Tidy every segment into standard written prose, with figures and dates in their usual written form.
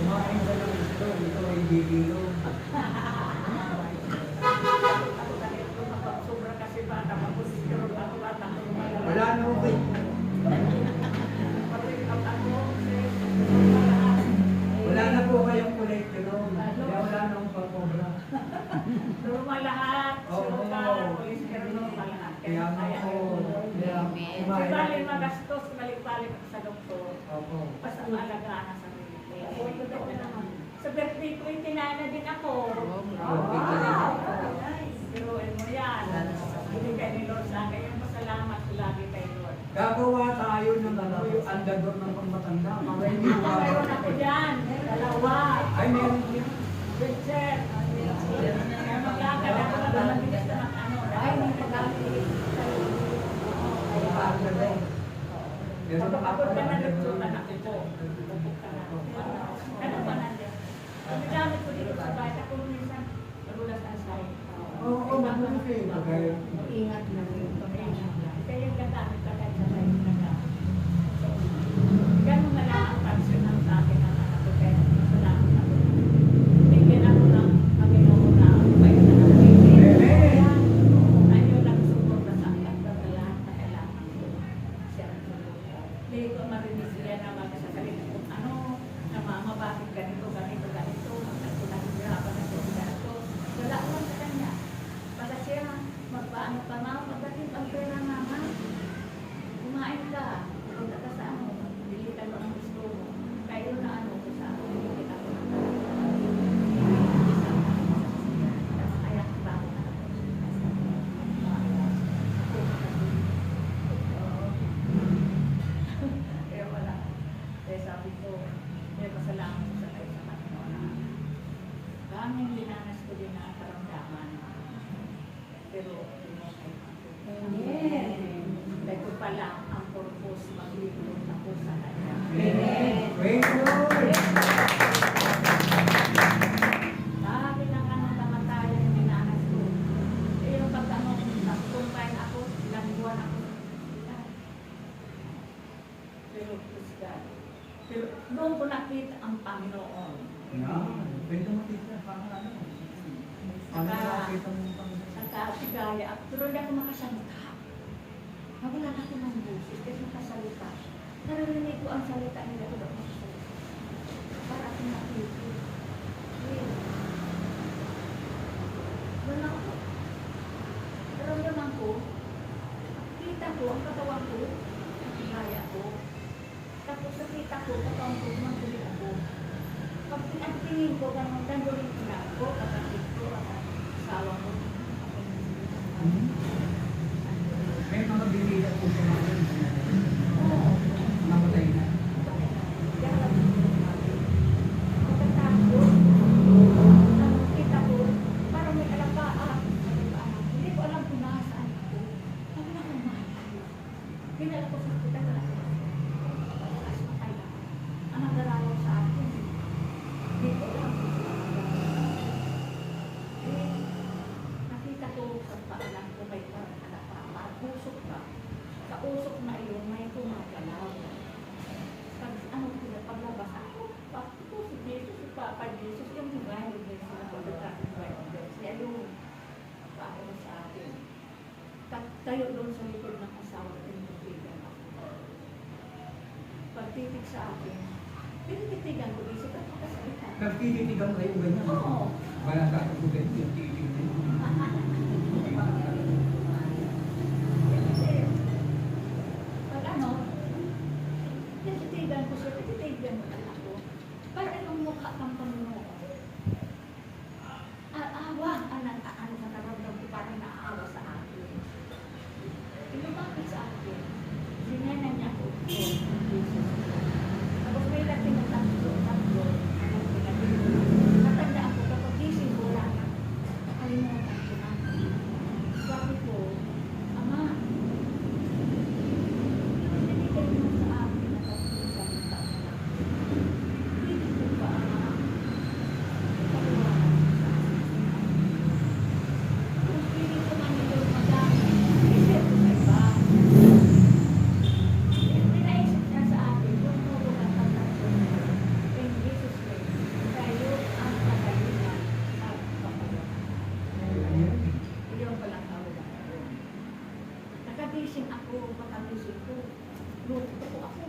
Kumain ka ng gusto, ito ay bibilo. Wala na ako. Wala na po kayong cholesterol. Kaya wala na akong pagkobra. Normal lahat. Oo. Cholesterol normal lahat. Kaya nga po. Bali magastos, balik-balik sa doktor. Opo. Basta maalagaan ang sarili. Sa birthday ko, itinana din ako. Wow! Pero mo yan. Binigay ni Lord sa akin. Yung pasalamat ko lagi kay Lord. Gagawa tayo ng yung andador ng pangmatanda. Mayroon ako dyan. Dalawa. Ay, meron din. Richard. Kaya maglakad ako na mabilis na ano. Ay, may pag-alit. Pero Kapag ka na nagsutan ako po. Bubuk ka na. Ano ba nandiyan? Ang gamit ko dito sa bahay. Ako minsan, nagulat ang sayo. Oo, mabuti kayo. Ingat na rin. Kaya yung gagamit ka kahit sa sayo na ka. Ganun na lang ang pansin ng sa akin ang anak ko. Kaya masalamat ako. Tingin ako ng Panginoon na may na ng Amen. Ayaw lang suporta sa akin. At lahat na kailangan ko. Siya ang suporta. Hindi ko marinig sila na magsasalita kung ano, na mama, bakit ganito, ganito, ganito, nahihirapan na siya ganito. Wala lang sa kanya. Basta siya, magpaano pa mama, pagdating ang pera mama, kumain ka, punta ka sa ano, bilitan mo ang gusto mo. Kayo na ano, sa ano, bilitan mo ng kaya ba ako na ako. Kaya wala. Kaya sabi ko, kaya pasalamat ko sa kayo sa Panginoon na daming linanas ko din na karamdaman. Pero, dahil ko pala ang purpose maglilingkod ako sa kanya. Amen. Praise the Lord. Dahil ng anong kamatayan ng linanas ko. Eh, yung pagkano, nagkumpain ako, ilang buwan ako. Pero, praise God. Pero, doon ko nakita ang Panginoon. Pwede makita. Paano makita mo ang Panginoon? Nagkasigaya ako. Pero hindi ako makasalita. Nagulat ako ng busis kasi makasalita. Narinig ko ang salita nila ko daw makasalita. Para ako nakita. Wala ako. Pero naman ko, kita ko, ang katawan ko, nagsigaya ko. Tapos nakita ko, katawan ko, magulil ako. Pag tingin ko, gano'n na ako, kapatid ko, asawa ko. May mga bibila po sa mga namatay na. Kita ko, parang may alagaan. Hindi ko alam kung nasaan ako. Ako na kung mahal. Pinala ko sa kita na ako. As matay lang. Ang nagdaraw sa akin. Hindi ko alam. Nakita ko sa paalam ko may usok ka. Sa usok na iyon, may tumagalaw. Pag ano sila, paglabas ako, si Jesus, si Papa Jesus, yung divine Jesus na pagkakasing divine Jesus. Siya yung paano sa akin. Tayo doon sa likod ng asawa at yung tubigan ako. Pagtitig sa akin, Pinititigan ko, isip at makasalita. Nagtititigang kayo ganyan. Oo. Wala sa akin yung titig na yun. Kasi, pag ano, pinititigan ko siya, pinititigan mo lang ako. Parang ang mukha kang Panginoon. Awa, ano nararamdam ko, parang naaawa sa akin. Lumapit sa akin. Sinyanan niya ako. Tapos may lating na tatlo. Natanda ako kapag gising ko wala na. Nakalimutan ko na. Sabi ko, Ama, binigay mo sa akin na tatlong salita na lang. Hindi ko ba, Ama? Paliwanag mo sa akin. Kung pili ko man ito madami, isip ko sa iba. Pinaisip niya sa akin, kung turo ka pagkakasyon mo, in Jesus' name, kayo ang kagalingan at kapalaran. Iyon palang tawag ako. Nakagising ako, pagkagising ko, luto ko ako.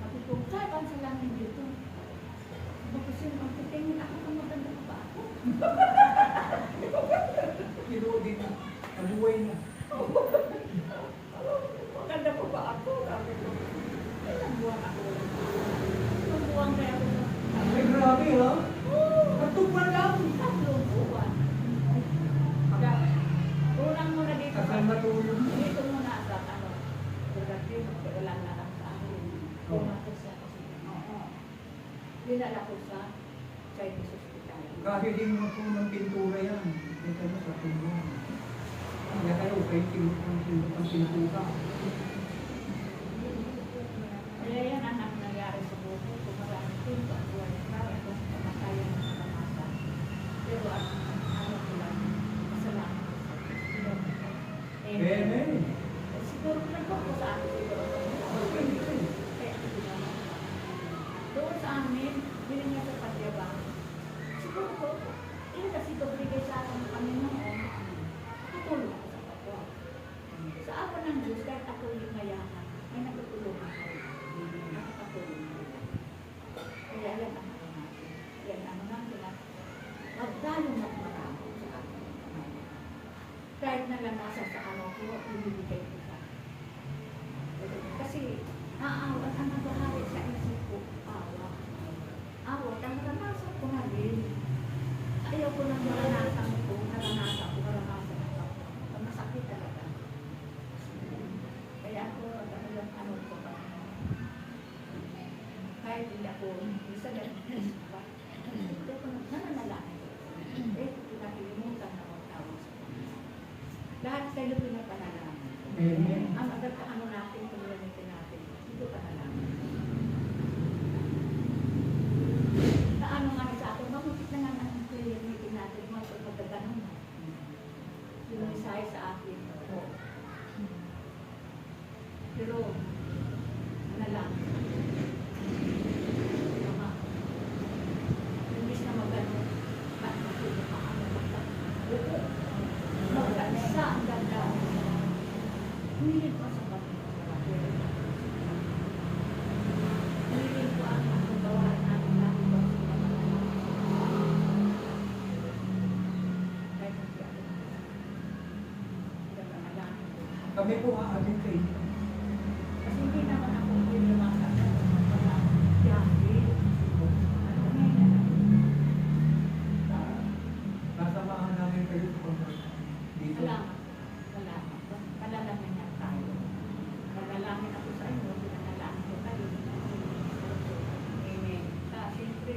Sabi ko, saan sa langit dito? Tapos yun, ang titingin ako, kung maganda pa ba ako? Kinuha na. Nabuhay na. Maganda pa ba ako? Sabi ko, ilang buwan ako. Ilang buwan kaya ako sa Ay, grabe ha. Oo. Nagtupan lang. Tatlong buwan. Kaya, unang muna dito. Kasal matulog. Dito muna sa ano. Pagdating, wala na lang sa akin. Pumato siya kasi. Oo. Dinala ko sa Chinese Hospital. Kasi din mo po ng pintura yan. Dito mo sa pintura. Kaya kayo, painting ang pintura. Kaya yan ang nangyari sa buko ko. Maraming pinto at buwan. Marami akong kamatayan ng kamasa. Pero ano ko lang, masalamat ko sa Diyos. Amen. Siguro nagpapos sa akin siguro. Kaya ako ginawa. Doon sa amin, binigyan sa patyabang. Siguro ko, yun kasi ito bigay sa akin ng Panginoon. Katulong ako sa kapwa. Sa awa ng Diyos, kahit ako yung mayaman, may natutulong ako. Nakakatulong ako. Kaya yan ang ano natin. Yan ano natin na magdalo magmarami sa akin. Kahit na lang nasa sa ano ko, ibibigay ko sa akin. Kasi naawa ang nabahari sa isip ko, awa. Awa, ang naranasan ko na din. Ayaw ko nang naranasan ko, naranasan ko. Ang masakit talaga. Kaya ako, ano ko ba? Kahit hindi ako, isa ganun pa. Hindi ako nananalangin. Pinakilimutan na ang tawag sa Panginoon. Lahat kayo pinapanalangin. Amen. Ang ano natin, community natin, ito panalangin. Na ano nga sa akin, mamutik na nga ang prayer meeting natin, mga pagkaganon na. Yung mensahe sa akin. Pero, ano lang, Ama, imbis na magano, ba't matulog ka ang magkansa ang ganda. Humilig ko sa Panginoon. Humilig ko ang gawain natin natin ba sa kahit hindi ako nagkakalangin ko. Kami po aamin kayo. Kasi hindi naman ako pinamakan ng mga jahil. Ano ngayon? Kasamahan namin kayo dito. Salamat. Salamat. Palalangin niya tayo. Palalangin ako sa inyo, pinanalangin ko kayo. Amen. Siyempre,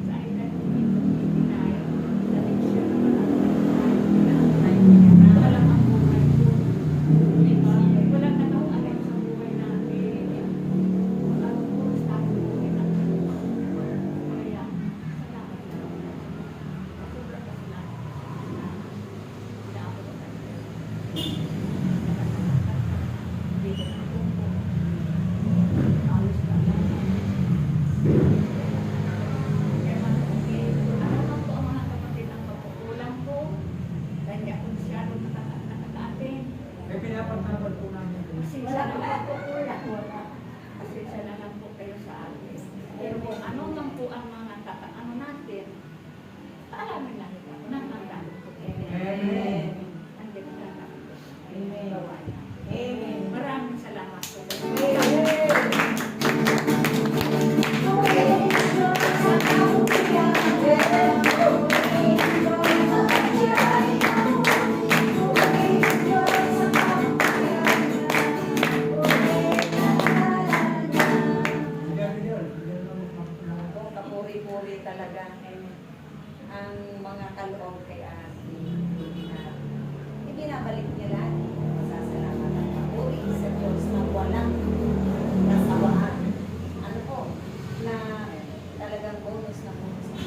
sa edad ko ito, pinay, sa leksyon na walang ang buhay ko. Walang nakawalan sa buhay natin. Walang oras tayo buhay natin. Kaya, salamat lang. Sobrang kasalanan. Hindi ako magkakasalanan. Hindi ko na po. Ayos ka lang. Kaya okay. Ano lang po ang mga kapatid ang pagkukulang ko? Dahil hindi ako masyadong nakaka-atin. May pinapagtapat po namin kayo. Pasensya na lang po. Pasensya na lang po kayo sa atin. Pero kung ano man po ang mga ano natin, paalamin natin ako na nagdaan po. Amen. Andito na natin. Amen. Gawa na. Amen. Maraming salamat po. Ako, kapuri-puri talaga ang mga kaloob kay Ate. Ibinabalik niya lagi. Masasalamat ang kapuri sa Diyos na walang nasawaan. Ano po, na talagang bonus na bonus na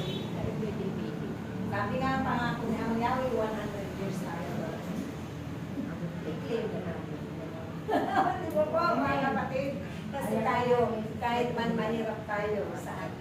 sabi nga pangako ni Ang Yahweh, 100 years tayo. I-claim na natin. Di ba po, mga kapatid? Kasi tayo, kahit man mahirap tayo sa atin,